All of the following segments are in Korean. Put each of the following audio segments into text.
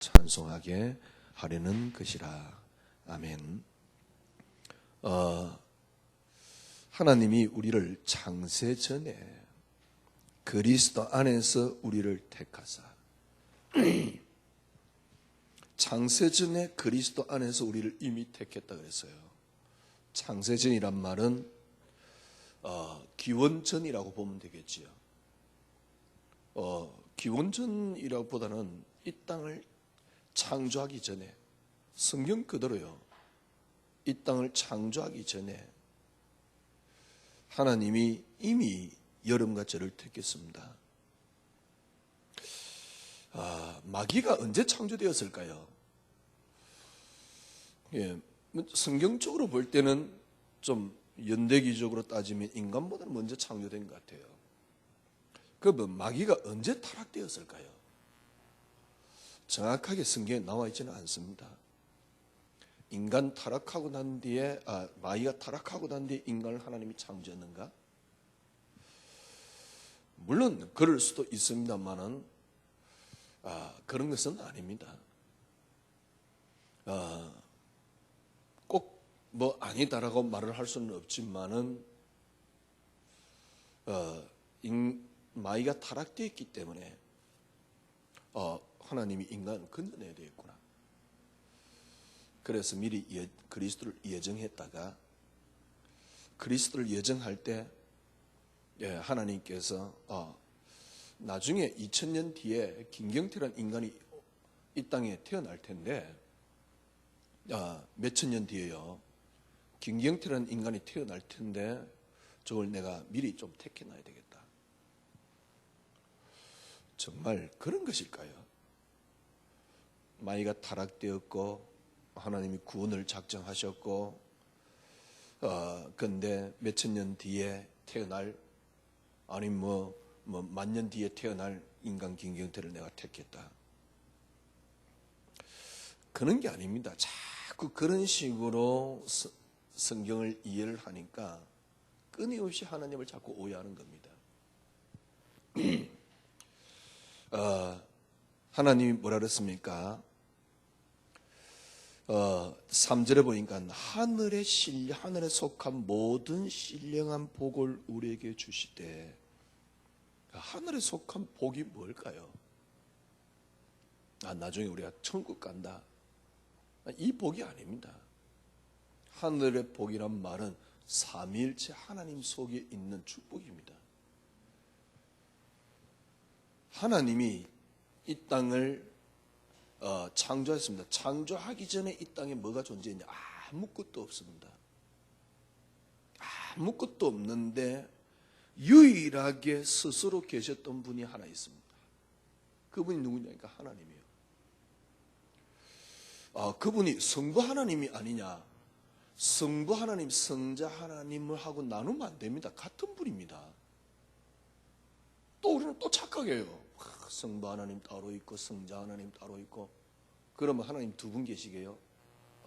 찬송하게 하려는 것이라. 아멘. 하나님이 우리를 창세 전에 그리스도 안에서 우리를 택하사, 창세 전에 그리스도 안에서 우리를 이미 택했다 그랬어요. 창세 전이란 말은 기원전이라고 보면 되겠지요. 기원전이라고 보다는 이 땅을 창조하기 전에, 성경 그대로요, 이 땅을 창조하기 전에 하나님이 이미 여름과 저를 택했습니다. 마귀가 언제 창조되었을까요? 성경적으로 볼 때는 좀 연대기적으로 따지면 인간보다는 먼저 창조된 것 같아요. 그러면 마귀가 언제 타락되었을까요? 정확하게 성경에 나와 있지는 않습니다. 인간 타락하고 난 뒤에, 마귀가 타락하고 난 뒤에 인간을 하나님이 창조했는가? 물론 그럴 수도 있습니다만은 그런 것은 아닙니다. 꼭 뭐 아니다라고 말을 할 수는 없지만은 마귀가 타락되었기 때문에 하나님이 인간을 건져내야 되겠구나. 그래서 미리 그리스도를 예정했다가, 그리스도를 예정할 때 하나님께서 나중에 2000년 뒤에 김경태라는 인간이 이 땅에 태어날 텐데, 몇천 년 뒤에요, 김경태라는 인간이 태어날 텐데 저걸 내가 미리 좀 택해놔야 되겠다. 정말 그런 것일까요? 마귀가 타락되었고 하나님이 구원을 작정하셨고, 근데 몇천 년 뒤에 태어날, 아니 만년 뒤에 태어날 인간 김경태를 내가 택했다. 그런 게 아닙니다. 자꾸 그런 식으로 성경을 이해를 하니까 끊임없이 하나님을 자꾸 오해하는 겁니다. 하나님이 뭐라 그랬습니까? 3절에 보니까 하늘에 속한 모든 신령한 복을 우리에게 주시되, 하늘에 속한 복이 뭘까요? 나중에 우리가 천국 간다, 이 복이 아닙니다. 하늘의 복이란 말은 삼위일체 하나님 속에 있는 축복입니다. 하나님이 이 땅을 창조했습니다. 창조하기 전에 이 땅에 뭐가 존재했냐? 아무것도 없습니다. 아무것도 없는데 유일하게 스스로 계셨던 분이 하나 있습니다. 그분이 누구냐니까 하나님이에요. 그분이 성부 하나님이 아니냐? 성부 하나님, 성자 하나님을 하고 나누면 안 됩니다. 같은 분입니다. 또 우리는 또 착각해요. 성부 하나님 따로 있고 성자 하나님 따로 있고, 그러면 하나님 두 분 계시게요?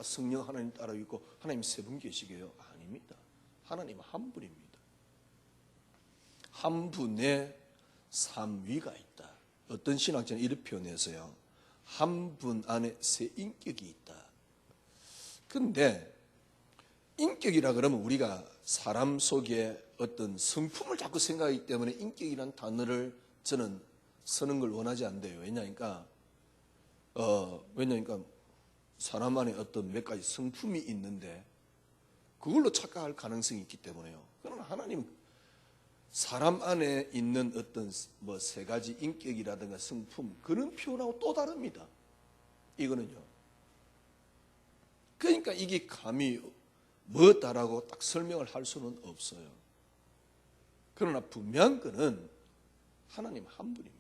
성령 하나님 따로 있고 하나님 세 분 계시게요? 아닙니다. 하나님 한 분입니다. 한 분의 삼위가 있다. 어떤 신학자는 이렇게 표현해서요, 한 분 안에 세 인격이 있다. 근데 인격이라 그러면 우리가 사람 속에 어떤 성품을 자꾸 생각하기 때문에 인격이라는 단어를 저는 쓰는 걸 원하지 않대요. 왜냐니까 사람 안에 어떤 몇 가지 성품이 있는데 그걸로 착각할 가능성이 있기 때문에요. 그러나 하나님은 사람 안에 있는 어떤 세 가지 인격이라든가 성품, 그런 표현하고 또 다릅니다. 이거는요. 그러니까 이게 감히 뭐다라고 딱 설명을 할 수는 없어요. 그러나 분명한 것은 하나님 한 분입니다.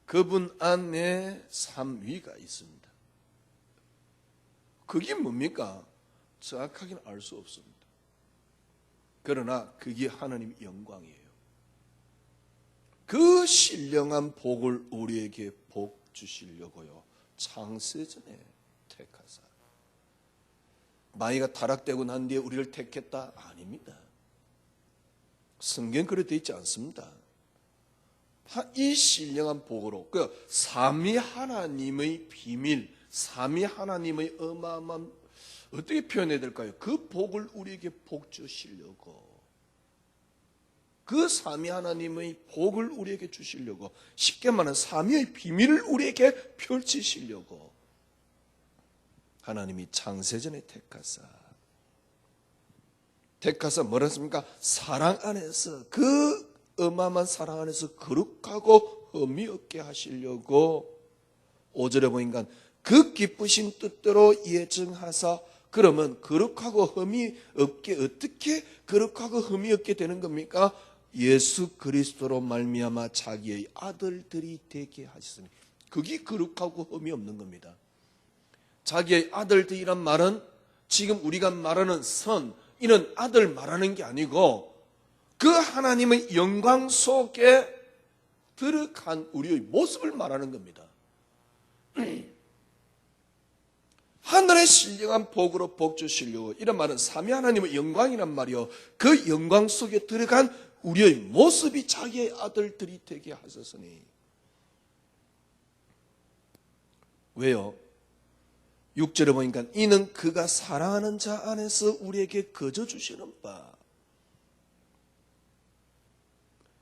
그분 안에 삼위가 있습니다. 그게 뭡니까? 정확하게는 알 수 없습니다. 그러나 그게 하나님의 영광이에요. 그 신령한 복을 우리에게 복 주시려고요, 창세전에 택하사. 마귀가 타락되고 난 뒤에 우리를 택했다? 아닙니다. 성경 그렇게 되어 있지 않습니다. 이 신령한 복으로 그 삼위 하나님의 비밀, 삼위 하나님의 어마어마한 어떻게 표현해야 될까요? 그 복을 우리에게 복 주시려고, 그 삼위 하나님의 복을 우리에게 주시려고, 쉽게 말하면 삼위의 비밀을 우리에게 펼치시려고 하나님이 창세전에 택하사 뭐라 했습니까? 사랑 안에서, 그 어마어마한 사랑 안에서 거룩하고 흠이 없게 하시려고 5절에 보니까 그 기쁘신 뜻대로 예정하사, 그러면 거룩하고 흠이 없게, 어떻게 거룩하고 흠이 없게 되는 겁니까? 예수 그리스도로 말미암아 자기의 아들들이 되게 하셨으니, 그게 거룩하고 흠이 없는 겁니다. 자기의 아들들이란 말은 지금 우리가 말하는 선, 이는 아들 말하는 게 아니고 그 하나님의 영광 속에 들어간 우리의 모습을 말하는 겁니다. 하늘의 신령한 복으로 복 주시려고, 이런 말은 삼위 하나님의 영광이란 말이요, 그 영광 속에 들어간 우리의 모습이 자기의 아들들이 되게 하셨으니. 왜요? 6절에 보니까 이는 그가 사랑하는 자 안에서 우리에게 거저 주시는 바,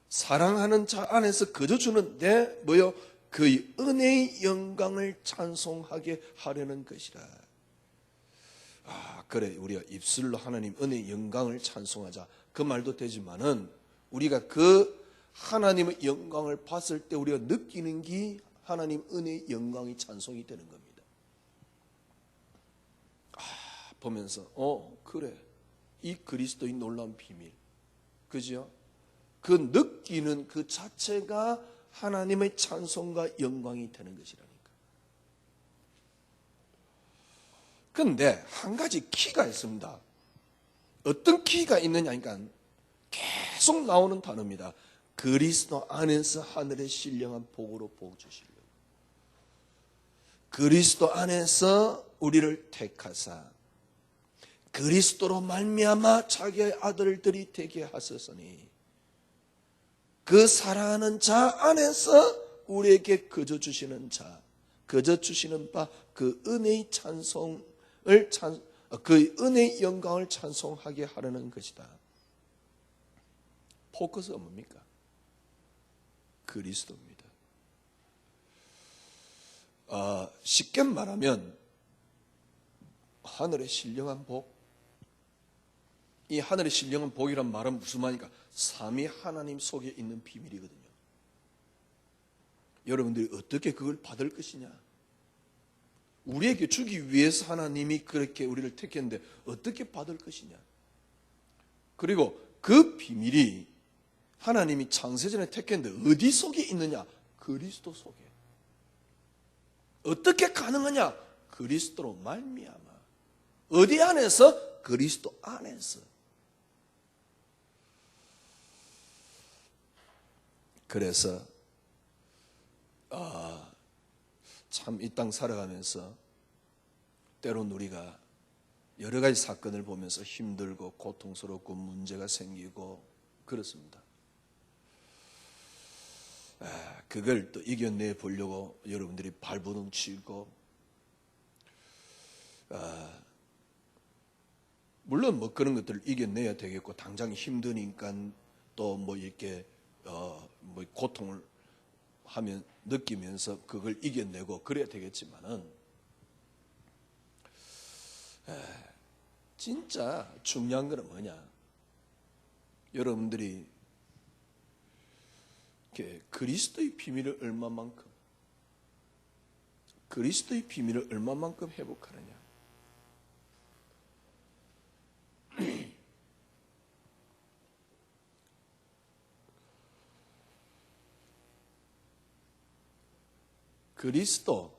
사랑하는 자 안에서 거저 주는데 뭐요? 그의 은혜의 영광을 찬송하게 하려는 것이라. 그래, 우리가 입술로 하나님 은혜의 영광을 찬송하자, 그 말도 되지만은 우리가 그 하나님의 영광을 봤을 때 우리가 느끼는 게 하나님 은혜의 영광이 찬송이 되는 겁니다. 보면서 그래, 이 그리스도의 놀라운 비밀, 그죠? 그 느끼는 그 자체가 하나님의 찬송과 영광이 되는 것이라니까. 그런데 한 가지 키가 있습니다. 어떤 키가 있느냐니까 계속 나오는 단어입니다. 그리스도 안에서 하늘의 신령한 복으로 복 주시려고. 그리스도 안에서 우리를 택하사 그리스도로 말미암아 자기의 아들들이 되게 하셨으니, 그 사랑하는 자 안에서 우리에게 거저 주시는 자, 거저 주시는 바 그 은혜의 찬송을 그 은혜의 영광을 찬송하게 하려는 것이다. 포커스가 뭡니까? 그리스도입니다. 쉽게 말하면 하늘의 신령한 복, 이 하늘의 신령한 복이란 말은 무슨 말입니까? 삼위 하나님 속에 있는 비밀이거든요. 여러분들이 어떻게 그걸 받을 것이냐? 우리에게 주기 위해서 하나님이 그렇게 우리를 택했는데 어떻게 받을 것이냐? 그리고 그 비밀이 하나님이 창세전에 택했는데 어디 속에 있느냐? 그리스도 속에. 어떻게 가능하냐? 그리스도로 말미암아. 어디 안에서? 그리스도 안에서. 그래서 참 이 땅 살아가면서 때론 우리가 여러 가지 사건을 보면서 힘들고 고통스럽고 문제가 생기고 그렇습니다. 그걸 또 이겨내 보려고 여러분들이 발버둥 치고, 물론 뭐 그런 것들을 이겨내야 되겠고, 당장 힘드니까 또 뭐 이렇게 뭐 고통을 하면 느끼면서 그걸 이겨내고 그래야 되겠지만은, 진짜 중요한 건 뭐냐? 여러분들이 그리스도의 비밀을 얼마만큼 회복하느냐? 그리스도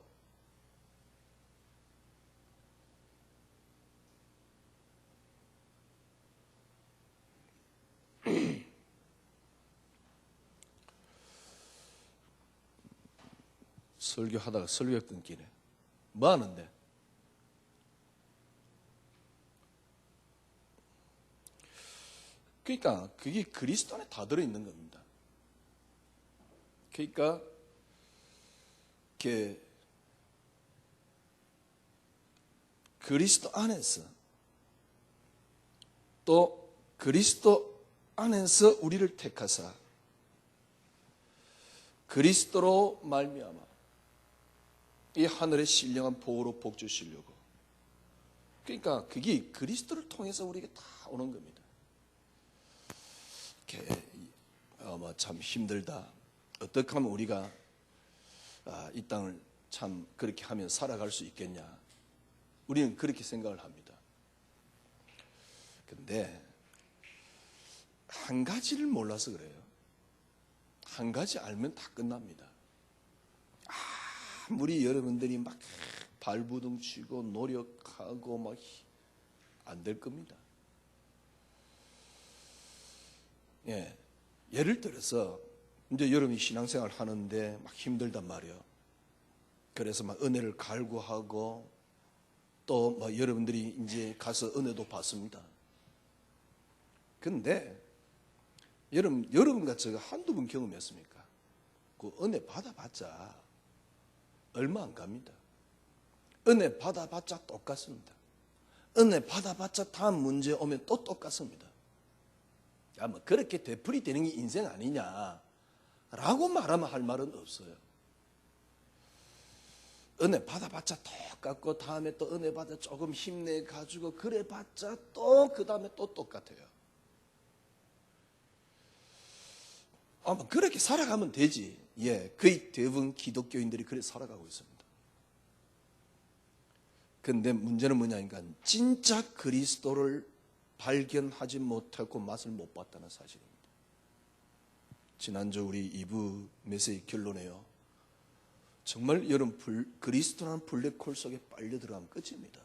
설교하다가 설교가 끊기네. 뭐 하는데? 그러니까 그게 그리스도 안에 다 들어있는 겁니다. 그러니까 이렇게 그리스도 안에서 또 그리스도 안에서 우리를 택하사 그리스도로 말미암아 이 하늘의 신령한 복으로 복 주시려고. 그러니까 그게 그리스도를 통해서 우리에게 다 오는 겁니다. 이렇게 참 힘들다. 어떻게 하면 우리가 이 땅을 참 그렇게 하면 살아갈 수 있겠냐. 우리는 그렇게 생각을 합니다. 근데 한 가지를 몰라서 그래요. 한 가지 알면 다 끝납니다. 아무리 여러분들이 막 발부둥 치고 노력하고 막 안 될 겁니다. 예를 들어서 이제 여러분이 신앙생활 하는데 막 힘들단 말이에요. 그래서 막 은혜를 갈구하고 또 막 여러분들이 이제 가서 은혜도 받습니다. 근데 여러분과 제가 한두 번 경험했습니까? 그 은혜 받아봤자 얼마 안 갑니다. 은혜 받아봤자 똑같습니다. 은혜 받아봤자 다음 문제 오면 또 똑같습니다. 야, 뭐 그렇게 되풀이 되는 게 인생 아니냐라고 말하면 할 말은 없어요. 은혜 받아봤자 똑같고 다음에 또 은혜 받아 조금 힘내가지고 그래봤자 또 그 다음에 또 똑같아요. 아마 그렇게 살아가면 되지. 거의 대부분 기독교인들이 그렇게 살아가고 있습니다. 근데 문제는 뭐냐니까 진짜 그리스도를 발견하지 못하고 맛을 못 봤다는 사실입니다. 지난주 우리 2부 메시지 결론에요. 정말 여러분 그리스도라는 블랙홀 속에 빨려 들어가면 끝입니다.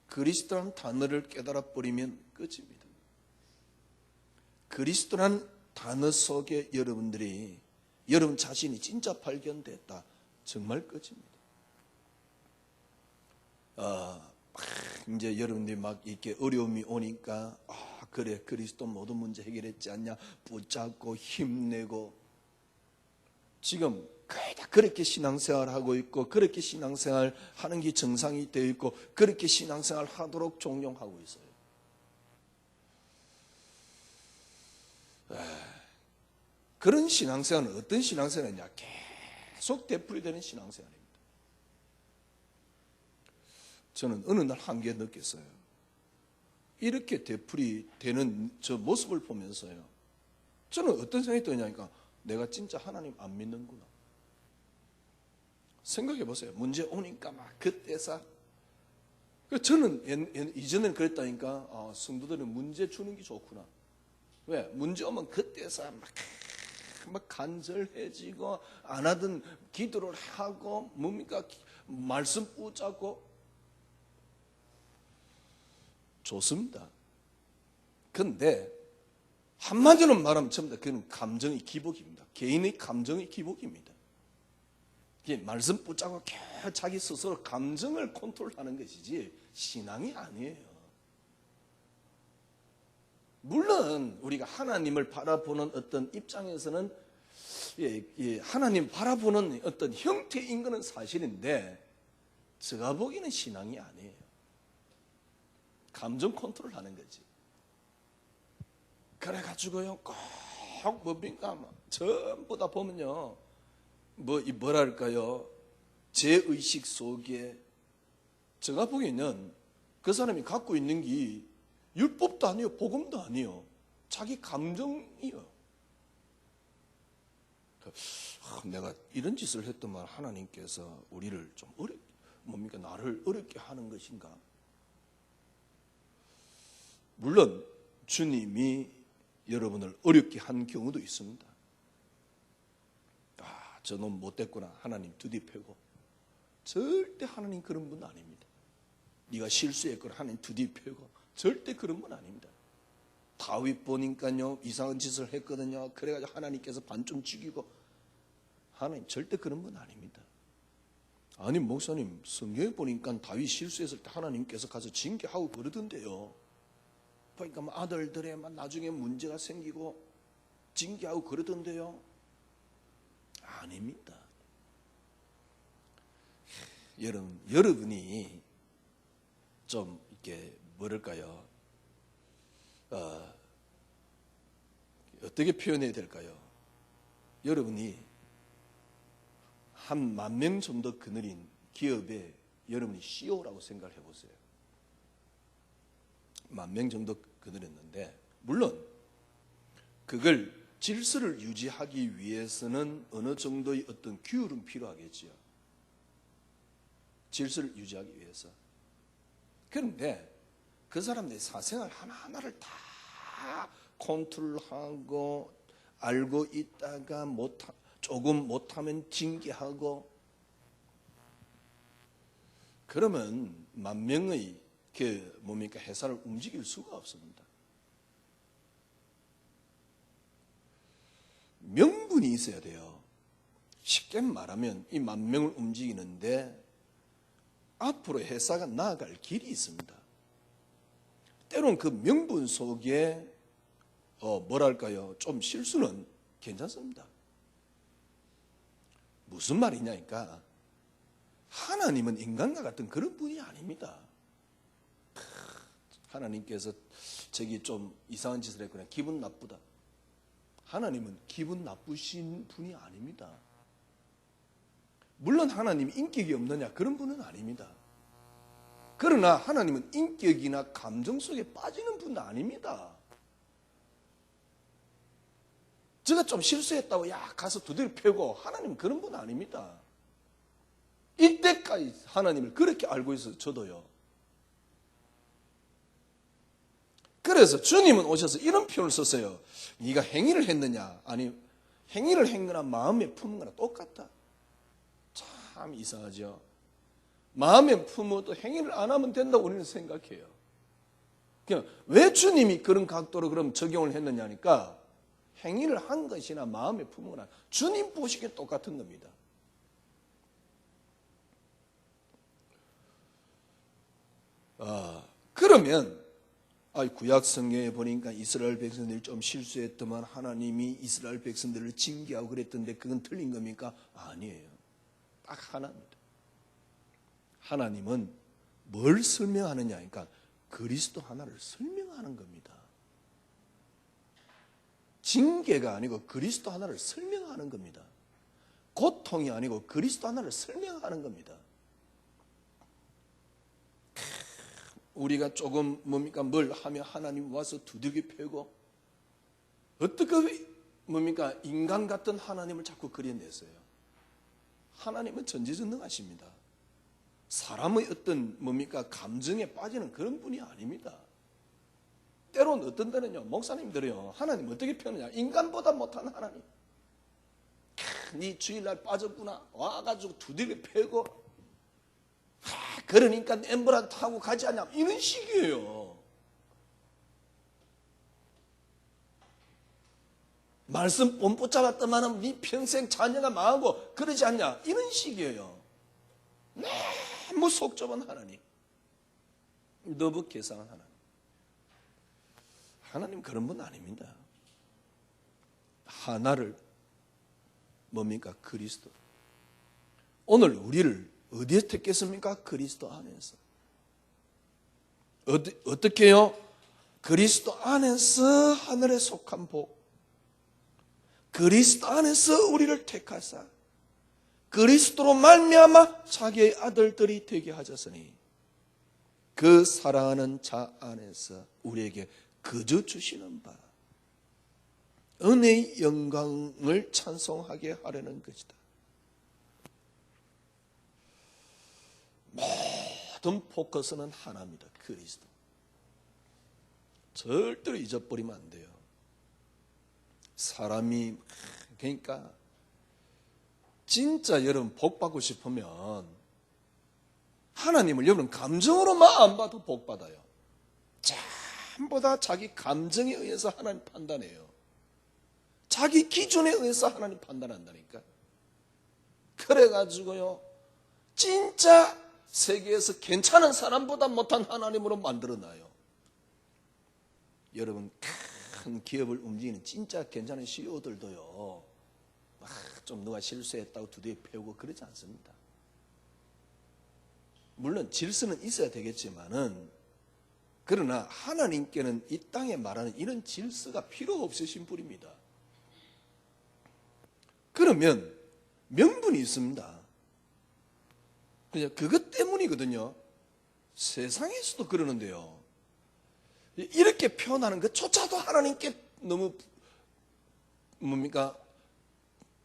그리스도라는 단어를 깨달아 버리면 끝입니다. 그리스도라는 단어 속에 여러분 자신이 진짜 발견됐다. 정말 끝입니다. 이제 여러분들이 막 이렇게 어려움이 오니까 그래 그리스도 모든 문제 해결했지 않냐 붙잡고 힘내고 지금 그렇게 신앙생활 하고 있고 그렇게 신앙생활 하는 게 정상이 되어 있고 그렇게 신앙생활 하도록 종용하고 있어요. 그런 신앙생활은 어떤 신앙생활이냐? 계속 되풀이되는 신앙생활입니다. 저는 어느 날 한계 느꼈어요. 이렇게 되풀이되는 저 모습을 보면서요. 저는 어떤 생각이 드냐니까 내가 진짜 하나님 안 믿는구나. 생각해 보세요. 문제 오니까 막 그때서 저는 이전에는 그랬다니까 성도들은 문제 주는 게 좋구나. 왜? 문제 오면 그때서 막 간절해지고 안 하던 기도를 하고 뭡니까? 말씀 붙잡고 좋습니다. 근데 한마디로 말하면 전부 다 그건 감정의 기복입니다. 개인의 감정의 기복입니다. 말씀 붙잡고 자기 스스로 감정을 컨트롤하는 것이지 신앙이 아니에요. 물론 우리가 하나님을 바라보는 어떤 입장에서는 하나님 바라보는 어떤 형태인 것은 사실인데 제가 보기에는 신앙이 아니에요. 감정 컨트롤하는 거지. 그래가지고요 꼭 뭡니까 전부 다 보면요 뭐랄까요 제 의식 속에 제가 보기에는 그 사람이 갖고 있는 게 율법도 아니요 복음도 아니요 자기 감정이요. 내가 이런 짓을 했더만 하나님께서 우리를 좀 나를 어렵게 하는 것인가? 물론 주님이 여러분을 어렵게 한 경우도 있습니다. 저놈 못됐구나 하나님 두디패고. 절대 하나님 그런 분 아닙니다. 네가 실수했거나 하나님 두디패고. 절대 그런 분 아닙니다. 다윗 보니까요 이상한 짓을 했거든요. 그래가지고 하나님께서 반쯤 죽이고. 하나님 절대 그런 분 아닙니다. 아니 목사님 성경에 보니까 다윗 실수했을 때 하나님께서 가서 징계하고 그러던데요. 그러니까 아들들의 나중에 문제가 생기고 징계하고 그러던데요. 아닙니다. 여러분이 좀 이렇게 뭐랄까요? 어떻게 표현해야 될까요? 여러분이 한 10,000명 정도 거느린 기업에 여러분이 CEO라고 생각을 해보세요. 10,000명 정도 거느렸는데, 물론 그걸 질서를 유지하기 위해서는 어느 정도의 어떤 규율은 필요하겠지요. 질서를 유지하기 위해서. 그런데 그 사람들의 사생활 하나하나를 다 컨트롤하고 알고 있다가 조금 못하면 징계하고, 그러면 10,000명의 회사를 움직일 수가 없습니다. 명분이 있어야 돼요. 쉽게 말하면 이 10,000명을 움직이는데 앞으로 회사가 나아갈 길이 있습니다. 때로는 그 명분 속에 좀 실수는 괜찮습니다. 무슨 말이냐니까, 하나님은 인간과 같은 그런 분이 아닙니다. 하나님께서 저기 좀 이상한 짓을 했구나, 기분 나쁘다. 하나님은 기분 나쁘신 분이 아닙니다. 물론 하나님이 인격이 없느냐, 그런 분은 아닙니다. 그러나 하나님은 인격이나 감정 속에 빠지는 분은 아닙니다. 제가 좀 실수했다고 가서 두드려 패고, 하나님은 그런 분은 아닙니다. 이때까지 하나님을 그렇게 알고 있어서 저도요. 그래서 주님은 오셔서 이런 표현을 썼어요. 네가 행위를 했느냐, 아니 행위를 한 거나 마음에 품은 거나 똑같다. 참 이상하죠. 마음에 품어도 행위를 안 하면 된다고 우리는 생각해요. 그냥 왜 주님이 그런 각도로 그럼 적용을 했느냐니까, 행위를 한 것이나 마음에 품은 거나 주님 보시기에 똑같은 겁니다. 그러면 구약 성경에 보니까 이스라엘 백성들이 좀 실수했더만 하나님이 이스라엘 백성들을 징계하고 그랬던데 그건 틀린 겁니까? 아니에요. 딱 하나입니다. 하나님은 뭘 설명하느냐 하니까 그리스도 하나를 설명하는 겁니다. 징계가 아니고 그리스도 하나를 설명하는 겁니다. 고통이 아니고 그리스도 하나를 설명하는 겁니다. 우리가 조금 뭘 하면 하나님 와서 두들겨 패고, 어떻게 인간 같은 하나님을 자꾸 그려냈어요. 하나님은 전지전능하십니다. 사람의 어떤 감정에 빠지는 그런 분이 아닙니다. 때로는 어떤 때는요, 목사님들이요, 하나님 어떻게 표현하냐, 인간보다 못한 하나님. 네 주일날 빠졌구나, 와가지고 두들겨 패고, 그러니까 엠브라 타고 가지 않냐, 이런 식이에요. 말씀 뽐뿌 잡았더만은 네 평생 자녀가 망하고 그러지 않냐, 이런 식이에요. 너무 속 좁은 하나님, 너무 개상한 하나님. 하나님 그런 분 아닙니다. 하나를 그리스도. 오늘 우리를 어디에 택했습니까? 그리스도 안에서. 어떻게 해요? 그리스도 안에서 하늘에 속한 복, 그리스도 안에서 우리를 택하사 그리스도로 말미암아 자기의 아들들이 되게 하셨으니 그 사랑하는 자 안에서 우리에게 거저 주시는 바 은혜의 영광을 찬송하게 하려는 것이다. 모든 포커스는 하나입니다. 그리스도. 절대로 잊어버리면 안 돼요. 사람이, 그러니까 진짜 여러분 복 받고 싶으면 하나님을 여러분 감정으로만 안 봐도 복 받아요. 전부 다 자기 감정에 의해서 하나님 판단해요. 자기 기준에 의해서 하나님 판단한다니까. 그래가지고요, 진짜 세계에서 괜찮은 사람보다 못한 하나님으로 만들어놔요. 여러분 큰 기업을 움직이는 진짜 괜찮은 CEO들도요, 좀 누가 실수했다고 두드려 패우고 그러지 않습니다. 물론 질서는 있어야 되겠지만은, 그러나 하나님께는 이 땅에 말하는 이런 질서가 필요 없으신 분입니다. 그러면 명분이 있습니다. 그냥 그것 때문이거든요. 세상에서도 그러는데요. 이렇게 표현하는 것조차도 하나님께 너무 뭡니까?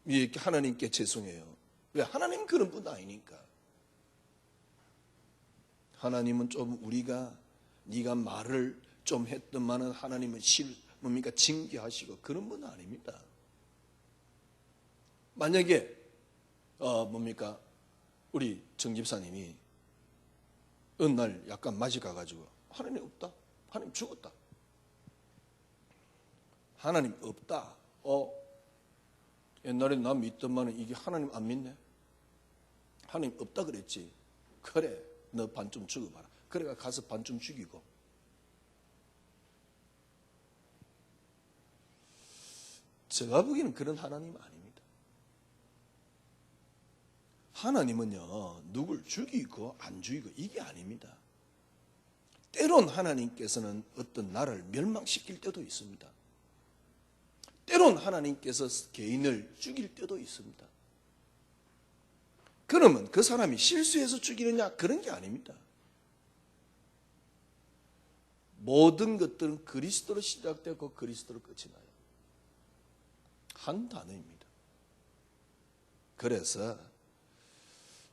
이렇게 하나님께 죄송해요. 왜? 하나님 그런 분 아니니까. 하나님은 좀 우리가 네가 말을 좀 했더만은 하나님은 뭡니까? 징계하시고 그런 분 아닙니다. 만약에 뭡니까? 우리 정 집사님이 어느 날 약간 맛이 가가지고 하나님 없다. 하나님 죽었다. 하나님 없다. 옛날에 나 믿더만은 이게 하나님 안 믿네. 하나님 없다 그랬지. 그래, 너 반쯤 죽어봐라. 그래가 가서 반쯤 죽이고. 제가 보기에는 그런 하나님 아닙니다. 하나님은요, 누굴 죽이고 안 죽이고 이게 아닙니다. 때론 하나님께서는 어떤 나라를 멸망시킬 때도 있습니다. 때론 하나님께서 개인을 죽일 때도 있습니다. 그러면 그 사람이 실수해서 죽이느냐? 그런 게 아닙니다. 모든 것들은 그리스도로 시작되고 그리스도로 끝이 나요. 한 단어입니다. 그래서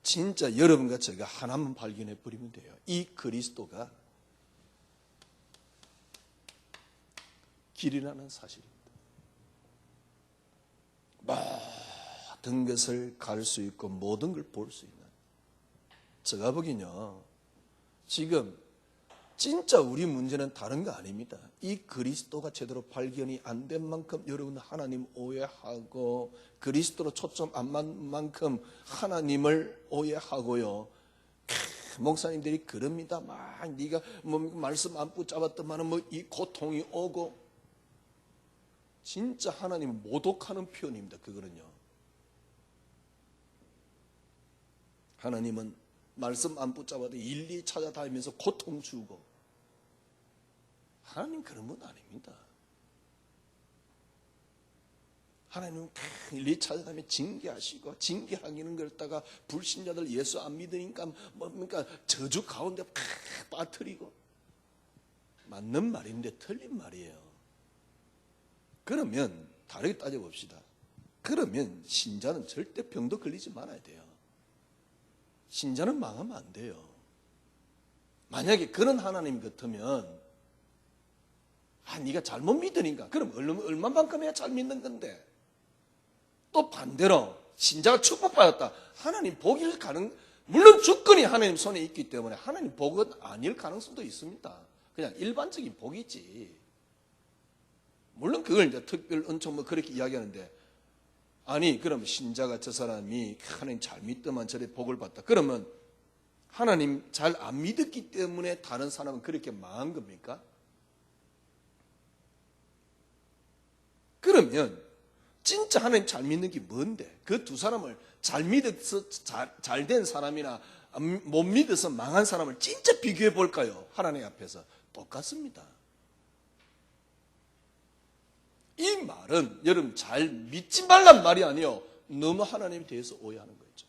진짜 여러분과 제가 하나만 발견해 버리면 돼요. 이 그리스도가 길이라는 사실입니다. 모든 것을 갈 수 있고 모든 걸 볼 수 있는, 제가 보기엔요, 지금 진짜 우리 문제는 다른 거 아닙니다. 이 그리스도가 제대로 발견이 안 된 만큼 여러분 하나님 오해하고, 그리스도로 초점 안 맞는 만큼 하나님을 오해하고요. 목사님들이 그럽니다. 막 네가 뭐 말씀 안 붙잡았더만은 뭐 이 고통이 오고, 진짜 하나님을 모독하는 표현입니다. 그거는요. 하나님은 말씀 안 붙잡아도 일일이 찾아다니면서 고통 주고, 하나님 그런 분 아닙니다. 하나님은 일일이 찾아다니며 징계하시고, 징계하기는 그랬다가 불신자들 예수 안 믿으니까 뭡니까? 저주 가운데 빠뜨리고. 맞는 말인데 틀린 말이에요. 그러면 다르게 따져봅시다. 그러면 신자는 절대 병도 걸리지 말아야 돼요. 신자는 망하면 안 돼요. 만약에 그런 하나님 같으면 네가 잘못 믿으니까, 그럼 얼마만큼 해야 잘 믿는 건데. 또 반대로 신자가 축복받았다. 하나님 복일 물론 주권이 하나님 손에 있기 때문에 하나님 복은 아닐 가능성도 있습니다. 그냥 일반적인 복이지. 물론 그걸 이제 특별 은총 뭐 그렇게 이야기하는데, 그럼 신자가 저 사람이 하나님 잘 믿더만 저래 복을 받다. 그러면 하나님 잘 안 믿었기 때문에 다른 사람은 그렇게 망한 겁니까? 그러면 진짜 하나님 잘 믿는 게 뭔데? 그 두 사람을 잘 믿어서 잘 된 사람이나 못 믿어서 망한 사람을 진짜 비교해 볼까요? 하나님 앞에서 똑같습니다. 이 말은 여러분 잘 믿지 말란 말이 아니에요. 너무 하나님에 대해서 오해하는 거죠.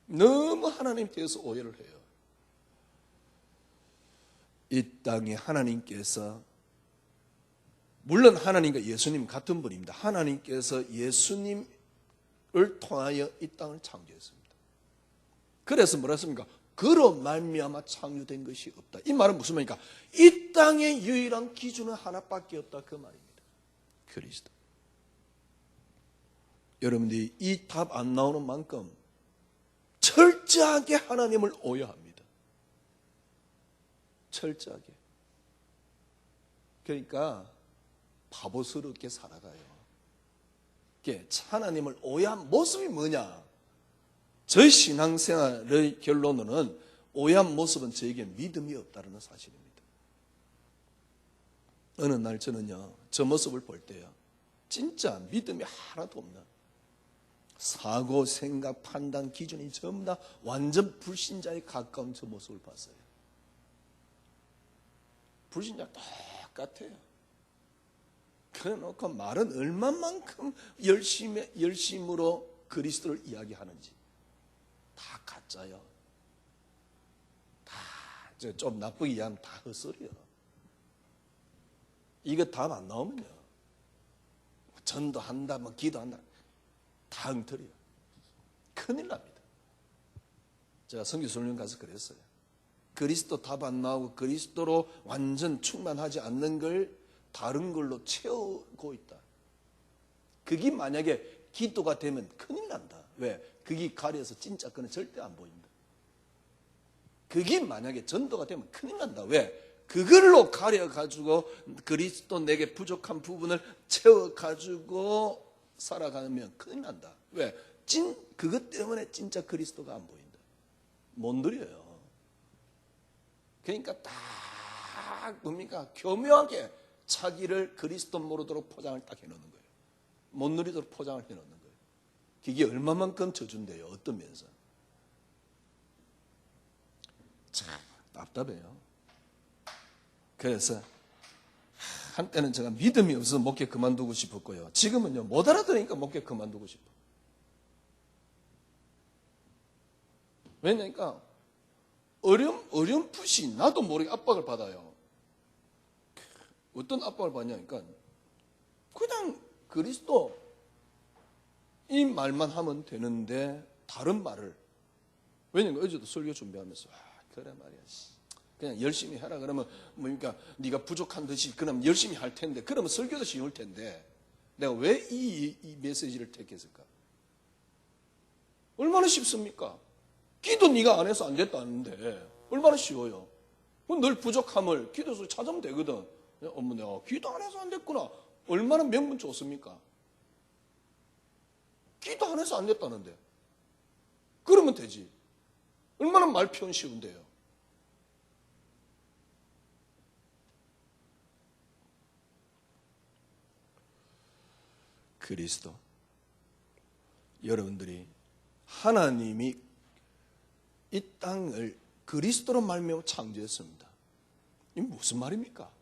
너무 하나님에 대해서 오해를 해요. 이 땅에 하나님께서, 물론 하나님과 예수님 같은 분입니다. 하나님께서 예수님을 통하여 이 땅을 창조했습니다. 그래서 뭐라 했습니까? 그로 말미암아 창조된 것이 없다. 이 말은 무슨 말입니까? 이 땅의 유일한 기준은 하나밖에 없다, 그 말입니다. 그리스도. 여러분들이 이 답 안 나오는 만큼 철저하게 하나님을 오해합니다. 철저하게. 그러니까 바보스럽게 살아가요. 하나님을 오해한 모습이 뭐냐? 저희 신앙생활의 결론은 오해한 모습은 저에게 믿음이 없다는 사실입니다. 어느 날 저는요, 저 모습을 볼 때요, 진짜 믿음이 하나도 없나? 사고, 생각, 판단, 기준이 전부 다 완전 불신자에 가까운 저 모습을 봤어요. 불신자 똑같아요. 그래놓고 말은 얼마만큼 열심으로 그리스도를 이야기하는지 다 가짜요. 다 좀 나쁘게 이해하면 다 헛소리요. 이거 답 안 나오면요, 전도한다, 뭐 기도한다, 다 엉터리요. 큰일 납니다. 제가 선교훈련 가서 그랬어요. 그리스도 답 안 나오고 그리스도로 완전 충만하지 않는 걸 다른 걸로 채우고 있다. 그게 만약에 기도가 되면 큰일 난다. 왜? 그게 가려서 진짜 거는 절대 안 보인다. 그게 만약에 전도가 되면 큰일 난다. 왜? 그걸로 가려가지고 그리스도 내게 부족한 부분을 채워가지고 살아가면 큰일 난다. 왜? 그것 때문에 진짜 그리스도가 안 보인다. 못 누려요. 그러니까 딱 뭡니까? 교묘하게 자기를 그리스도 모르도록 포장을 딱 해놓는 거예요. 못 누리도록 포장을 해놓는 거예요. 그게 얼마만큼 저준대요. 어떤 면에서. 참 답답해요. 그래서 한때는 제가 믿음이 없어서 목회 그만두고 싶었고요. 지금은요, 못 알아들으니까 목회 그만두고 싶어. 왜냐니까 어렴풋이 나도 모르게 압박을 받아요. 어떤 압박을 받냐니까 그냥 그리스도 이 말만 하면 되는데 다른 말을, 왜냐면 어제도 설교 준비하면서 그래 말이야, 그냥 열심히 해라. 그러면 뭡니까? 네가 부족한 듯이 그럼 열심히 할 텐데, 그러면 설교도 쉬울 텐데 내가 왜 이 메시지를 택했을까? 얼마나 쉽습니까? 기도 네가 안 해서 안 됐다는데 얼마나 쉬워요. 늘 부족함을 기도에서 찾으면 되거든. 어머, 내가 기도 안 해서 안 됐구나. 얼마나 명분 좋습니까? 기도 안 해서 안 됐다는데 그러면 되지. 얼마나 말 표현 쉬운데요. 그리스도, 여러분들이 하나님이 이 땅을 그리스도로 말미암아 창조했습니다. 이 무슨 말입니까?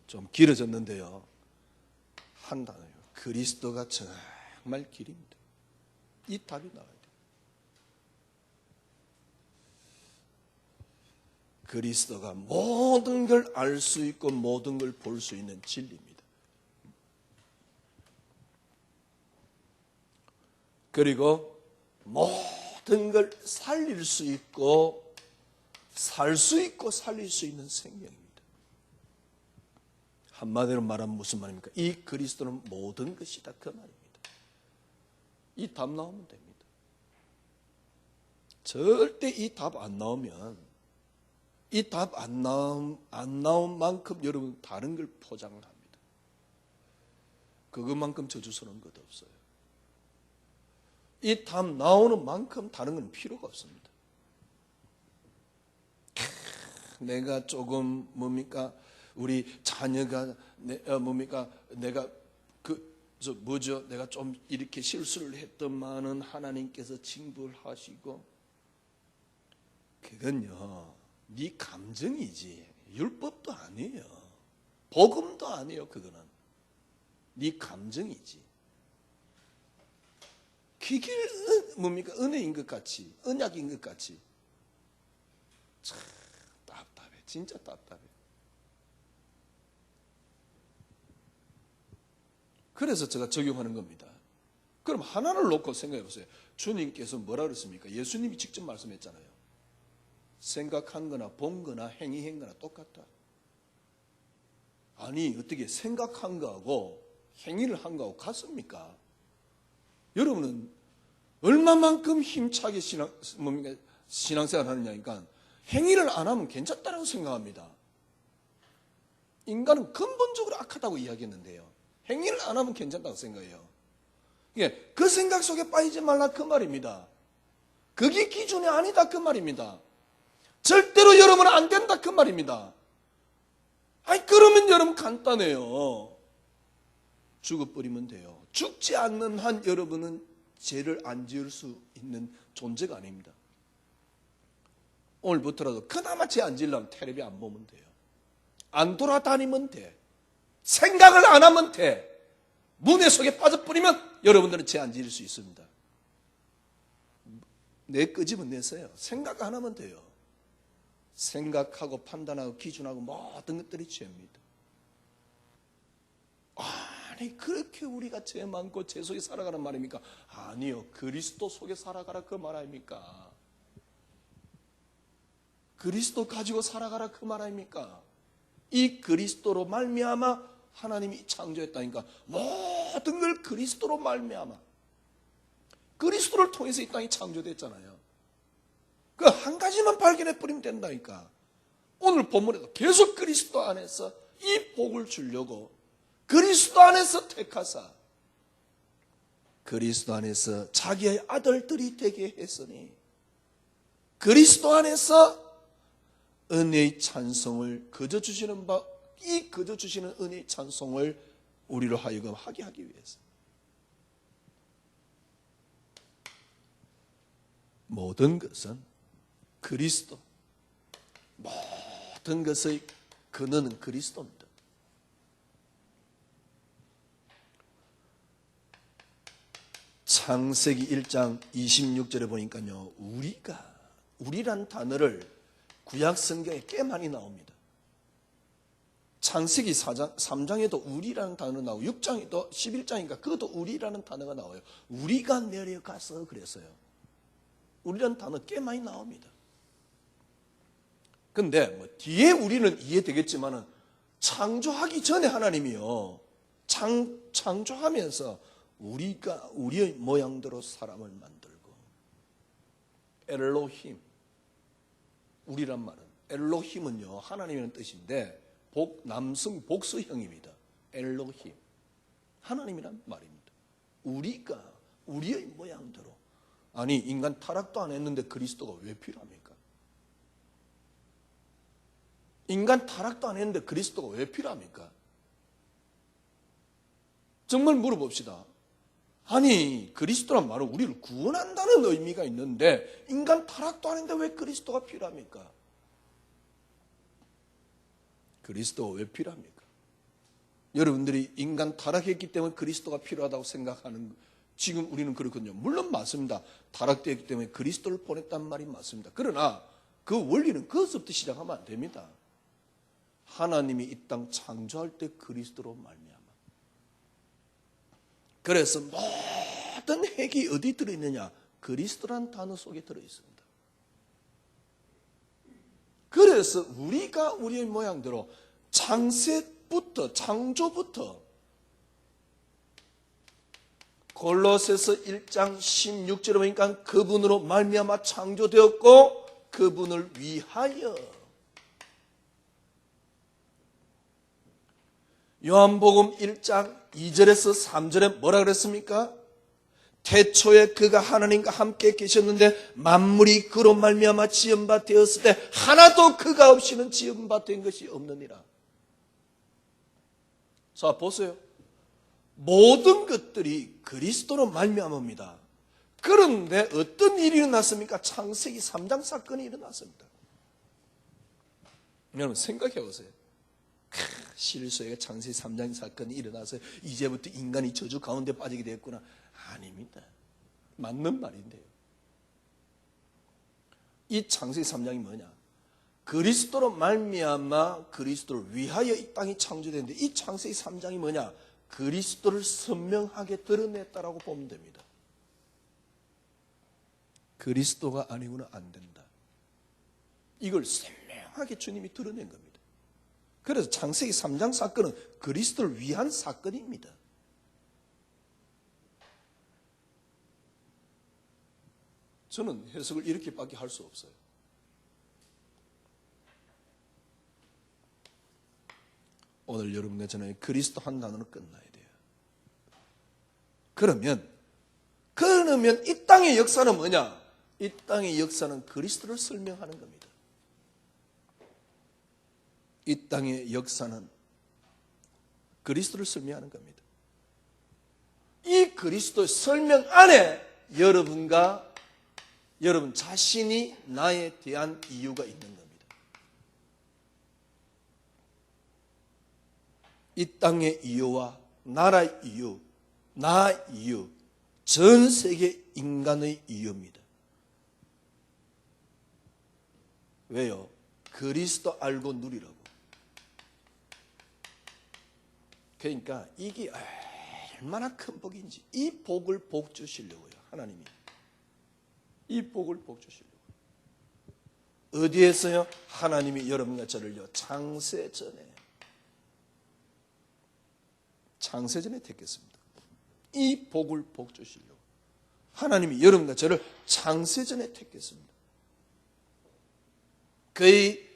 좀 길어졌는데요, 한 단어예요. 그리스도가 정말 길입니다. 이 답이 나와야 돼요. 그리스도가 모든 걸 알 수 있고 모든 걸 볼 수 있는 진리입니다. 그리고 모든 걸 살릴 수 있고 살 수 있고 살릴 수 있는 생명입니다. 한마디로 말하면 무슨 말입니까? 이 그리스도는 모든 것이다, 그 말입니다. 이 답 나오면 됩니다. 절대 이 답 안 나오면, 이 답 안 나온 만큼 여러분 다른 걸 포장을 합니다. 그것만큼 저주스러운 것도 없어요. 이 답 나오는 만큼 다른 건 필요가 없습니다. 내가 조금 뭡니까? 우리 자녀가 뭡니까? 내가 내가 좀 이렇게 실수를 했더만은 하나님께서 징벌 하시고, 그건요, 네 감정이지 율법도 아니에요. 복음도 아니에요. 그거는 네 감정이지. 그게 뭡니까? 은혜인 것 같이, 언약인 것 같이. 참 답답해. 진짜 답답해. 그래서 제가 적용하는 겁니다. 그럼 하나를 놓고 생각해 보세요. 주님께서 뭐라 그랬습니까? 예수님이 직접 말씀했잖아요. 생각한 거나 본 거나 행위한 거나 똑같다. 아니, 어떻게 생각한 거하고 행위를 한 거하고 같습니까? 여러분은 얼마만큼 힘차게 신앙생활 하느냐니까 행위를 안 하면 괜찮다고 생각합니다. 인간은 근본적으로 악하다고 이야기했는데요, 행위를 안 하면 괜찮다고 생각해요. 그 생각 속에 빠지지 말라, 그 말입니다. 그게 기준이 아니다, 그 말입니다. 절대로 여러분은 안 된다, 그 말입니다. 아니, 그러면 여러분 간단해요. 죽어버리면 돼요. 죽지 않는 한 여러분은 죄를 안 지을 수 있는 존재가 아닙니다. 오늘부터라도 그나마 죄 안 지으려면 텔레비 안 보면 돼요. 안 돌아다니면 돼. 생각을 안 하면 돼. 문해 속에 빠져버리면 여러분들은 죄 안 지을 수 있습니다. 내 끄집어내세요. 생각 안 하면 돼요. 생각하고 판단하고 기준하고 모든 것들이 죄입니다. 아니 그렇게 우리가 죄 많고 죄 속에 살아가는 말입니까? 아니요. 그리스도 속에 살아가라 그 말 아닙니까? 그리스도 가지고 살아가라 그 말 아닙니까? 이 그리스도로 말미암아 하나님이 창조했다니까. 모든 걸 그리스도로 말미암아 그리스도를 통해서 이 땅이 창조됐잖아요. 그 한 가지만 발견해 버리면 된다니까. 오늘 본문에도 계속 그리스도 안에서 이 복을 주려고 그리스도 안에서 택하사 그리스도 안에서 자기의 아들들이 되게 했으니 그리스도 안에서 은혜의 찬송을 거저 주시는 이 거저 주시는 은혜의 찬송을 우리로 하여금 하게 하기 위해서 모든 것은 그리스도, 모든 것의 근원은 그리스도입니다. 창세기 1장 26절에 보니까요, 우리란 단어를 구약 성경에 꽤 많이 나옵니다. 창세기 3장에도 우리라는 단어 나오고 6장에도 11장인가 그것도 우리라는 단어가 나와요. 우리가 내려가서 그랬어요. 우리라는 단어 꽤 많이 나옵니다. 근데 뭐 뒤에 우리는 이해되겠지만은 창조하기 전에 하나님이요. 창조하면서 우리가 우리의 모양대로 사람을 만들고 엘로힘 우리란 말은 엘로힘은요 하나님이라는 뜻인데 남성 복수형입니다. 엘로힘 하나님이란 말입니다. 우리가 우리의 모양대로 아니 인간 타락도 안 했는데 그리스도가 왜 필요합니까? 인간 타락도 안 했는데 그리스도가 왜 필요합니까? 정말 물어봅시다. 아니 그리스도란 말은 우리를 구원한다는 의미가 있는데 인간 타락도 안 했는데 왜 그리스도가 필요합니까? 그리스도가 왜 필요합니까? 여러분들이 인간 타락했기 때문에 그리스도가 필요하다고 생각하는 지금 우리는 그렇거든요. 물론 맞습니다. 타락되었기 때문에 그리스도를 보냈단 말이 맞습니다. 그러나 그 원리는 그것부터 시작하면 안 됩니다. 하나님이 이 땅 창조할 때 그리스도로 말미암아. 그래서 모든 핵이 어디 들어있느냐? 그리스도란 단어 속에 들어있습니다. 그래서 우리가 우리의 모양대로 창조부터 골로새서 1장 16절에 보니까 그분으로 말미암아 창조되었고 그분을 위하여 요한복음 1장 2절에서 3절에 뭐라 그랬습니까? 태초에 그가 하나님과 함께 계셨는데 만물이 그로 말미암아 지은 바 되었을 때 하나도 그가 없이는 지은 바 된 것이 없느니라. 자 보세요. 모든 것들이 그리스도로 말미암습니다. 그런데 어떤 일이 일어났습니까? 창세기 3장 사건이 일어났습니다. 여러분 생각해 보세요. 실수에 창세기 3장 사건이 일어나서 이제부터 인간이 저주 가운데 빠지게 됐구나. 아닙니다. 맞는 말인데요. 이 창세기 3장이 뭐냐? 그리스도로 말미암아 그리스도를 위하여 이 땅이 창조됐는데 이 창세기 3장이 뭐냐? 그리스도를 선명하게 드러냈다라고 보면 됩니다. 그리스도가 아니고는 안 된다. 이걸 선명하게 주님이 드러낸 겁니다. 그래서 창세기 3장 사건은 그리스도를 위한 사건입니다. 저는 해석을 이렇게밖에 할 수 없어요. 오늘 여러분과 저는 그리스도 한 단어로 끝나야 돼요. 그러면 이 땅의 역사는 뭐냐? 이 땅의 역사는 그리스도를 설명하는 겁니다. 이 땅의 역사는 그리스도를 설명하는 겁니다. 이 그리스도의 설명 안에 여러분과 여러분 자신이 나에 대한 이유가 있는 겁니다. 이 땅의 이유와 나라의 이유, 나 이유, 전 세계 인간의 이유입니다. 왜요? 그리스도 알고 누리라고. 그러니까 이게 얼마나 큰 복인지 이 복을 복 주시려고요. 하나님이 이 복을 복 주시려고. 어디에서요? 하나님이 여러분과 저를요 창세전에 택했습니다. 이 복을 복 주시려고 하나님이 여러분과 저를 창세전에 택했습니다. 그의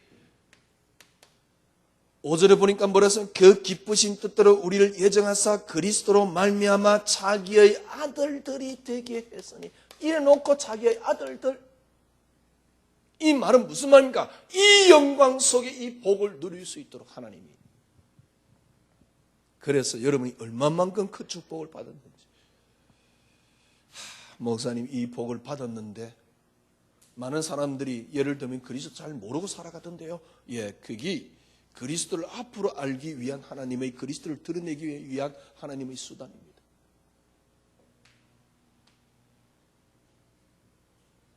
5절에 보니까 뭐라 했어요? 그 기쁘신 뜻대로 우리를 예정하사 그리스도로 말미암아 자기의 아들들이 되게 했으니, 이래놓고 자기의 아들들, 이 말은 무슨 말입니까? 이 영광 속에 이 복을 누릴 수 있도록 하나님이. 그래서 여러분이 얼마만큼 큰 축복을 받았는지. 목사님 이 복을 받았는데 많은 사람들이 예를 들면 그리스도 잘 모르고 살아가던데요. 예, 그게 그리스도를 앞으로 알기 위한 하나님의, 그리스도를 드러내기 위한 하나님의 수단입니다.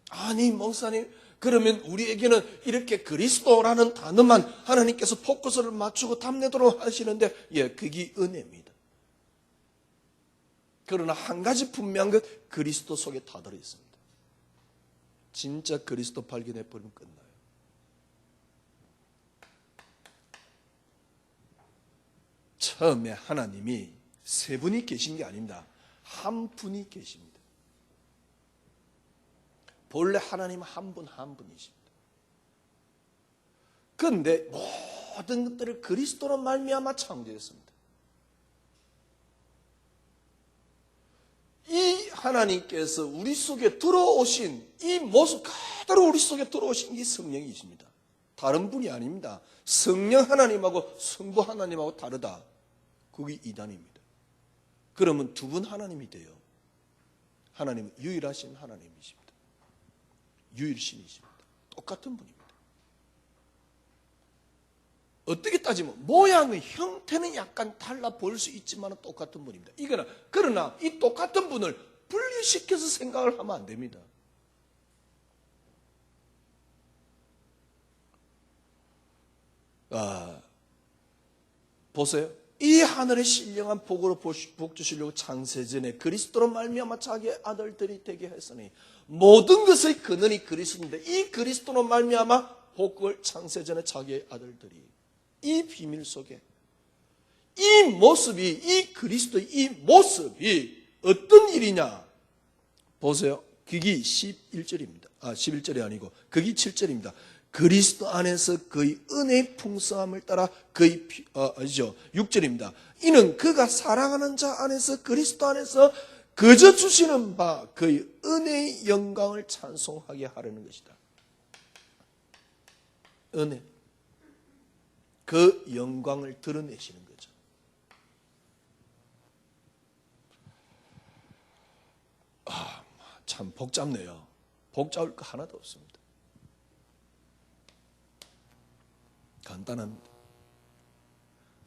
아니 목사님, 그러면 우리에게는 이렇게 그리스도라는 단어만 하나님께서 포커스를 맞추고 탐내도록 하시는데, 예, 그게 은혜입니다. 그러나 한 가지 분명한 것, 그리스도 속에 다 들어있습니다. 진짜 그리스도 발견해버리면 끝나요. 처음에 하나님이 세 분이 계신 게 아닙니다. 한 분이 계십니다. 본래 하나님은 한 분 한 분이십니다. 그런데 모든 것들을 그리스도로 말미암아 창조했습니다. 이 하나님께서 우리 속에 들어오신 이 모습 그대로 우리 속에 들어오신 이 성령이십니다. 다른 분이 아닙니다. 성령 하나님하고 성부 하나님하고 다르다. 그게 이단입니다. 그러면 두 분 하나님이 돼요. 하나님은 유일하신 하나님이십니다. 유일신이십니다. 똑같은 분입니다. 어떻게 따지면 모양의 형태는 약간 달라 보일 수 있지만 똑같은 분입니다. 그러나 이 똑같은 분을 분리시켜서 생각을 하면 안 됩니다. 보세요. 이 하늘의 신령한 복으로 복 주시려고 창세전에 그리스도로 말미암아 자기의 아들들이 되게 했으니, 모든 것의 근원이 그리스도인데 이 그리스도로 말미암아 복을 창세전에 자기의 아들들이, 이 비밀 속에 이 모습이, 이 그리스도의 이 모습이 어떤 일이냐 보세요. 그게 11절입니다. 11절이 아니고 그게 7절입니다. 그리스도 안에서 그의 은혜의 풍성함을 따라 그의 6절입니다. 이는 그가 사랑하는 자 안에서, 그리스도 안에서 거저 주시는 바 그의 은혜의 영광을 찬송하게 하려는 것이다. 은혜, 그 영광을 드러내시는 거죠. 참 복잡네요. 복잡할 거 하나도 없습니다. 간단합니다.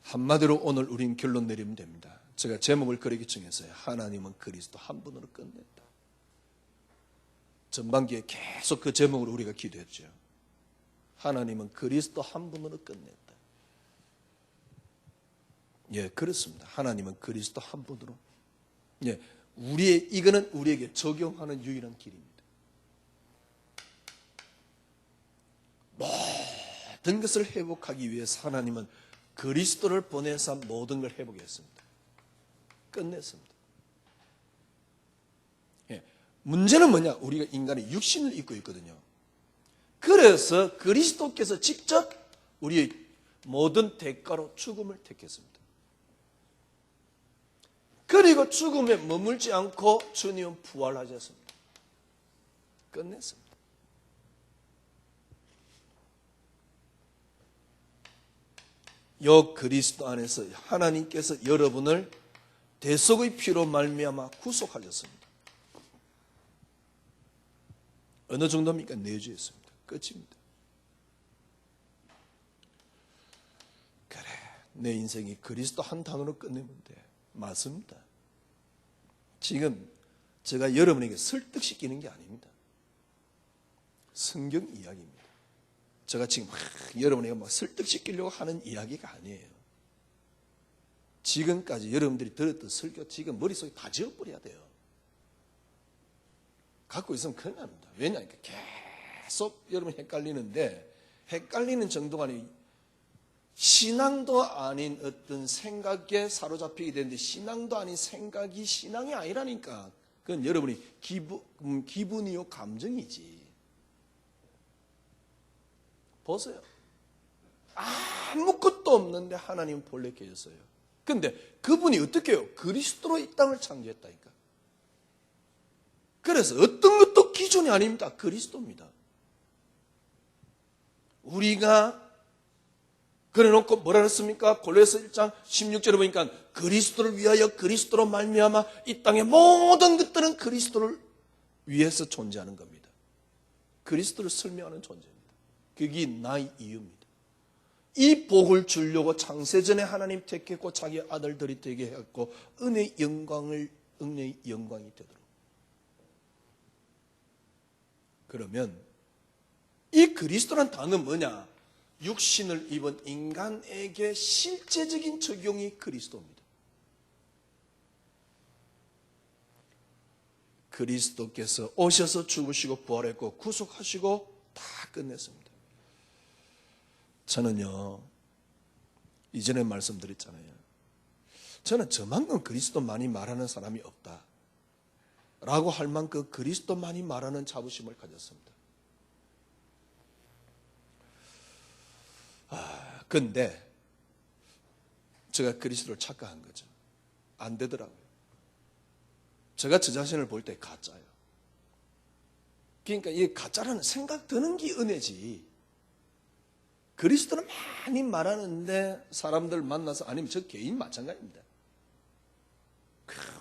한마디로 오늘 우린 결론 내리면 됩니다. 제가 제목을 그렇게 정했어요. 하나님은 그리스도 한 분으로 끝냈다. 전반기에 계속 그 제목으로 우리가 기도했죠. 하나님은 그리스도 한 분으로 끝냈다. 예, 그렇습니다. 하나님은 그리스도 한 분으로. 예, 이거는 우리에게 적용하는 유일한 길입니다. 모든 것을 회복하기 위해서 하나님은 그리스도를 보내서 모든 걸 회복했습니다. 끝냈습니다. 예, 문제는 뭐냐? 우리가 인간의 육신을 입고 있거든요. 그래서 그리스도께서 직접 우리의 모든 대가로 죽음을 택했습니다. 그리고 죽음에 머물지 않고 주님은 부활하셨습니다. 끝냈습니다. 요 그리스도 안에서 하나님께서 여러분을 대속의 피로 말미암아 구속하셨습니다. 어느 정도입니까? 내주했습니다. 끝입니다. 그래, 내 인생이 그리스도 한 단어로 끝내면 돼. 맞습니다. 지금 제가 여러분에게 설득시키는 게 아닙니다. 성경 이야기입니다. 제가 지금 여러분에게 막 설득시키려고 하는 이야기가 아니에요. 지금까지 여러분들이 들었던 설교 지금 머릿속에 다 지워버려야 돼요. 갖고 있으면 큰일 납니다. 왜냐하면 계속 여러분 헷갈리는데, 헷갈리는 정도가 아니고 신앙도 아닌 어떤 생각에 사로잡히게 되는데, 신앙도 아닌 생각이 신앙이 아니라니까. 그건 여러분이 기분이요 감정이지. 보세요. 아무것도 없는데 하나님은 본래 계셨어요. 근데 그분이 어떻게 해요? 그리스도로 이 땅을 창조했다니까. 그래서 어떤 것도 기준이 아닙니다. 그리스도입니다. 우리가 그래놓고 뭐라 그랬습니까? 골로새 1장 16절에 보니까 그리스도를 위하여 그리스도로 말미암아 이 땅의 모든 것들은 그리스도를 위해서 존재하는 겁니다. 그리스도를 설명하는 존재입니다. 그게 나의 이유입니다. 이 복을 주려고 창세전에 하나님 택했고 자기 아들들이 되게 했고 은혜의 영광이 되도록. 그러면 이 그리스도란 단어는 뭐냐? 육신을 입은 인간에게 실제적인 적용이 그리스도입니다. 그리스도께서 오셔서 죽으시고 부활했고 구속하시고 다 끝냈습니다. 저는요, 이전에 말씀드렸잖아요. 저는 저만큼 그리스도 많이 말하는 사람이 없다 라고 할 만큼 그리스도 많이 말하는 자부심을 가졌습니다. 근데 제가 그리스도를 착각한 거죠. 안 되더라고요. 제가 저 자신을 볼 때 가짜예요. 그러니까 이 가짜라는 생각 드는 게 은혜지. 그리스도는 많이 말하는데 사람들 만나서, 아니면 저 개인 마찬가지입니다.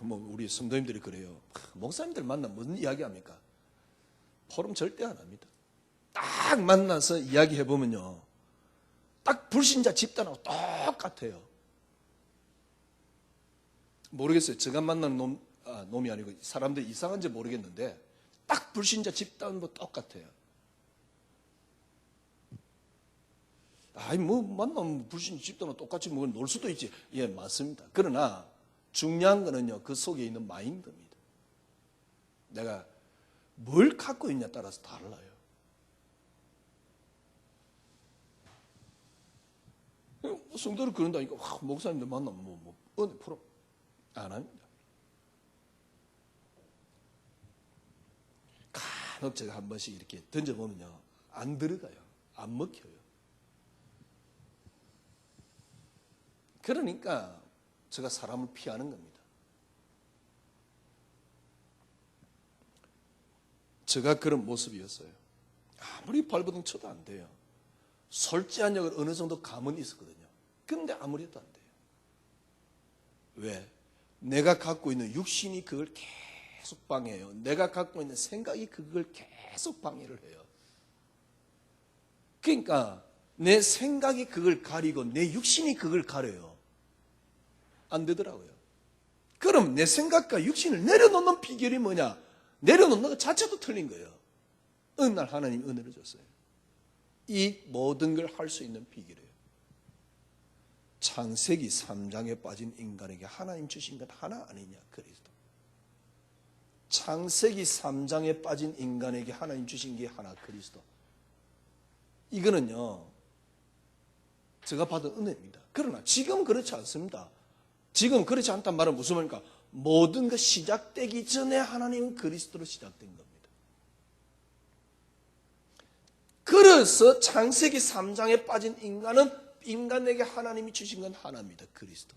뭐 우리 성도님들이 그래요. 목사님들 만나 무슨 이야기 합니까? 포럼 절대 안 합니다. 딱 만나서 이야기해 보면요, 딱 불신자 집단하고 똑같아요. 모르겠어요. 제가 만나는 놈이 아니고 사람들이 이상한지 모르겠는데 딱 불신자 집단도 똑같아요. 아이 뭐 만나면 불신자 집단은 똑같이 뭐 놀 수도 있지. 예, 맞습니다. 그러나 중요한 거는요, 그 속에 있는 마인드입니다. 내가 뭘 갖고 있냐에 따라서 달라요. 성도를 그런다니까 목사님들 만나면 은혜 풀어 안 합니다. 간혹 제가 한 번씩 이렇게 던져보면요, 안 들어가요. 안 먹혀요. 그러니까 제가 사람을 피하는 겁니다. 제가 그런 모습이었어요. 아무리 발버둥 쳐도 안 돼요. 솔직한 어느 정도 감은 있었거든요. 근데 아무리 해도 안 돼요. 왜? 내가 갖고 있는 육신이 그걸 계속 방해해요. 내가 갖고 있는 생각이 그걸 계속 방해를 해요. 그러니까 내 생각이 그걸 가리고 내 육신이 그걸 가려요. 안 되더라고요. 그럼 내 생각과 육신을 내려놓는 비결이 뭐냐? 내려놓는 것 자체도 틀린 거예요. 어느 날 하나님 은혜를 줬어요. 이 모든 걸 할 수 있는 비결이에요. 창세기 3장에 빠진 인간에게 하나님 주신 것 하나 아니냐? 그리스도. 창세기 3장에 빠진 인간에게 하나님 주신 게 하나, 그리스도. 이거는요, 제가 받은 은혜입니다. 그러나 지금은 그렇지 않습니다. 지금 그렇지 않단 말은 무슨 말입니까? 모든 것 시작되기 전에 하나님은 그리스도로 시작된 겁니다. 그래서 창세기 3장에 빠진 인간에게 하나님이 주신 건 하나입니다. 그리스도.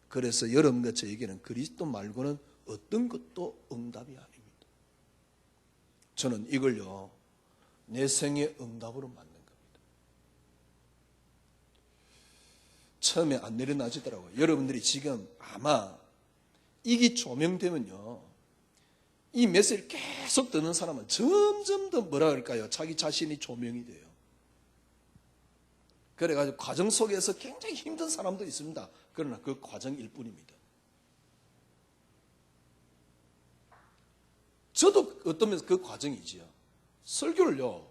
그래서 여러분과 저에게는 그리스도 말고는 어떤 것도 응답이 아닙니다. 저는 이걸요, 내 생의 응답으로 만든 겁니다. 처음에 안 내려놔지더라고요. 여러분들이 지금 아마 이게 조명되면요, 이 메시지를 계속 듣는 사람은 점점 더 뭐라 그럴까요? 자기 자신이 조명이 돼요. 그래가지고 과정 속에서 굉장히 힘든 사람도 있습니다. 그러나 그 과정일 뿐입니다. 저도 어떤 면에서 그 과정이지요. 설교를요,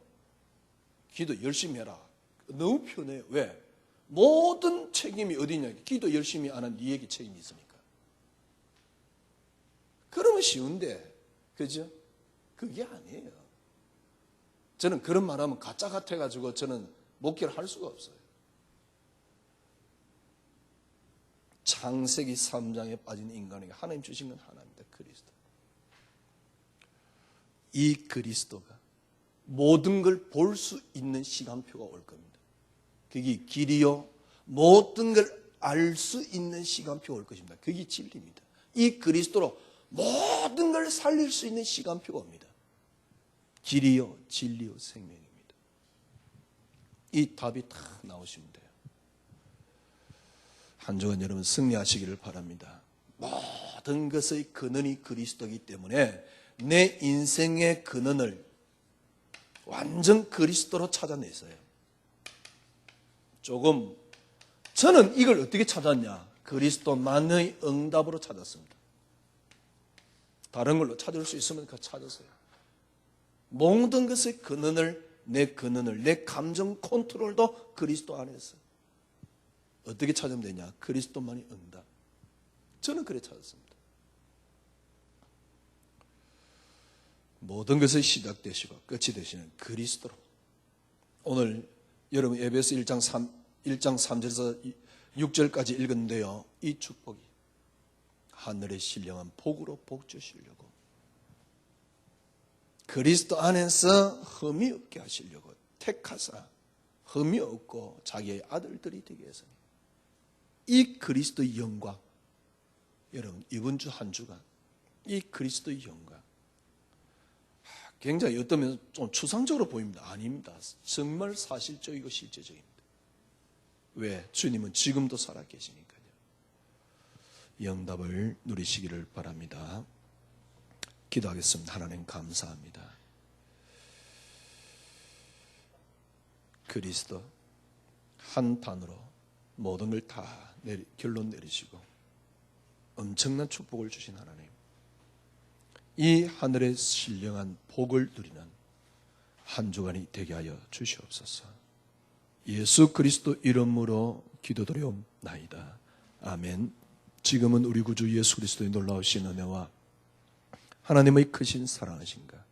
기도 열심히 해라. 너무 편해요. 왜? 모든 책임이 어디냐? 기도 열심히 안 한 니에게 책임이 있으니까. 그러면 쉬운데, 그죠? 그게 아니에요. 저는 그런 말 하면 가짜 같아가지고 저는 목회를 할 수가 없어요. 창세기 3장에 빠진 인간에게 하나님 주신 건 하나입니다. 그리스도. 이 그리스도가 모든 걸 볼 수 있는 시간표가 올 겁니다. 그게 길이요, 모든 걸 알 수 있는 시간표가 올 것입니다. 그게 진리입니다. 이 그리스도로 모든 걸 살릴 수 있는 시간표가 옵니다. 길이요, 진리요, 생명입니다. 이 답이 다 나오시면 돼요. 한 주간 여러분 승리하시기를 바랍니다. 모든 것의 근원이 그리스도이기 때문에 내 인생의 근원을 완전 그리스도로 찾아냈어요. 조금 저는 이걸 어떻게 찾았냐? 그리스도만의 응답으로 찾았습니다. 다른 걸로 찾을 수 있으면 그 찾으세요. 모든 것의 근원을, 내 감정 컨트롤도 그리스도 안에서. 어떻게 찾으면 되냐? 그리스도만이 응답. 저는 그래 찾았습니다. 모든 것의 시작되시고 끝이 되시는 그리스도로. 오늘 여러분 에베소 1장 3절에서 6절까지 읽었는데요. 이 축복이 하늘의 신령한 복으로 복 주시려고, 그리스도 안에서 흠이 없게 하시려고 택하사 흠이 없고 자기의 아들들이 되게 해서 이 그리스도의 영광, 여러분 이번 주 한 주간 이 그리스도의 영광 굉장히 어떤 면에서 좀 추상적으로 보입니다. 아닙니다. 정말 사실적이고 실제적입니다. 왜? 주님은 지금도 살아계시니까요. 영답을 누리시기를 바랍니다. 기도하겠습니다. 하나님 감사합니다. 그리스도 한 단어로 모든 걸 다 결론 내리시고 엄청난 축복을 주신 하나님, 이 하늘의 신령한 복을 누리는 한 주간이 되게 하여 주시옵소서. 예수 그리스도 이름으로 기도드리옵나이다. 아멘. 지금은 우리 구주 예수 그리스도의 놀라우신 은혜와 하나님의 크신 사랑하신가,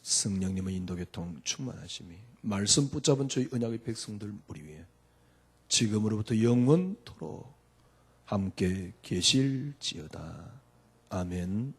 성령님의 인도교통 충만하심이 말씀 붙잡은 저희 언약의 백성들 우리 위에 지금으로부터 영원토록 함께 계실지어다. 아멘.